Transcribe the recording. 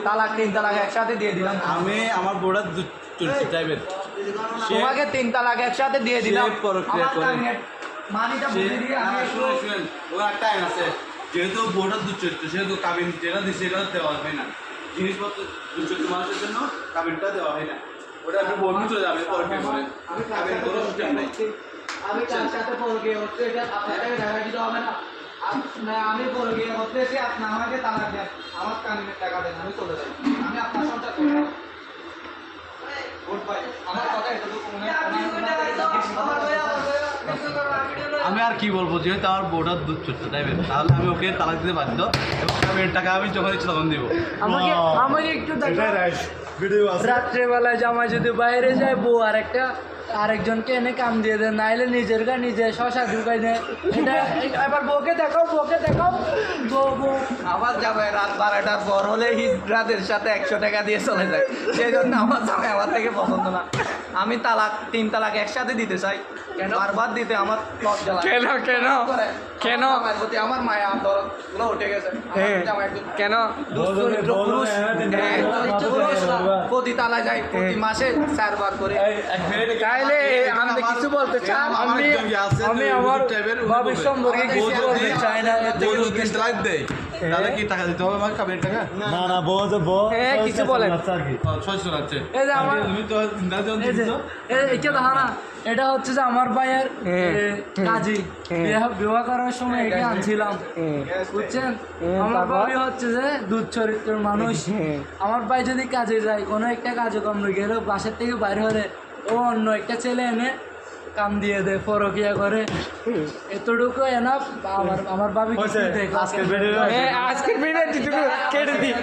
তালাক 3 তালাক একসাথে দিয়ে দিলাম। আমি আমার বোর্ডার টাইপের তোমাকে 3 তালাক একসাথে দিয়ে দিলাম। টাইম আছে, যেহেতু বোর্ডার দুচরিত্র সেহেতু কাবিন যেটা দিচ্ছে এটা দেওয়া হয় না। জিনিসপত্র দুচরিত্র মানুষের জন্য কাবিনটা দেওয়া হয় না। ওটা আপনি বলুন চলে যাবে পরে করে কাবিন কোনো সিস্টেম নেই। আমি তার সাথে পরকীয়া করতে এটা আপনাকে টাকা দিতে হবে না। আমি পরকীয়া করতে এসে আপনি আমাকে তালাক দেন, আমার কাবিনের টাকা দেন, আমি চলে যাই। আমি আপনার সংসার করব না। Good bye. আমার কথা এতটুকু মনে আমি আর কি বলবো, যেহেতু আমার বোর্ডার দুধ চড়তে টাইপের, তাহলে আমি ওকে তালাক দিতে বাধ্য এবং কাবিনের টাকা আমি যখন ইচ্ছে তখন দিব। আমাকে একটু রাত্রেবেলায় জামাই যদি বাইরে যায়, বউ আরেকজনকে এনে কাম দিয়ে দেয়, নাইলে নিজের গা নিজে শশা ঢুকাই দেয়। এটা এবার বউকে দেখাও বউ আবার যাবে রাত 12টার পর হলে হিজড়াদের সাথে 100 টাকা দিয়ে চলে যায়। সেই জন্য আমার জামাই আমার থেকে পছন্দ না। আমি 3 তালাক একসাথে দিতে চাই। কেন বারবার দিতে আমার লজ্জা লাগে। কেন আমার প্রতি আমার মায়া দরদ গুলো উঠে গেছে। কেন পুরুষ প্রতি তালা যায় প্রতি মাসে 4 বার করে। তাইলে আমি কিছু বলতে চাই, আমি আমার ভাবির সম্পর্কে কিছু বলতে চাই না। তাহলে কি টাকা দিতে হবে আমার কাবিনের টাকা? না কিছু বলেন। এই যে আমার এটা হচ্ছে যে আমার ভাইয়ের কাজী বিবাহ করার সময় একে আনছিলাম, বুঝছেন? আমার ভাই হচ্ছে যে দুধ চরিত্রের মানুষ। আমার ভাই যদি কাজে যায়, কোনো একটা কাজকর্ম গেলে বাসার থেকে বাইরে হলে ও অন্য একটা ছেলে এনে কাম দিয়ে দেয়, পরকিয়া করে। এতটুকু এনাফ। আমার ভাবি আজকের ভিডিও কেটে দিই।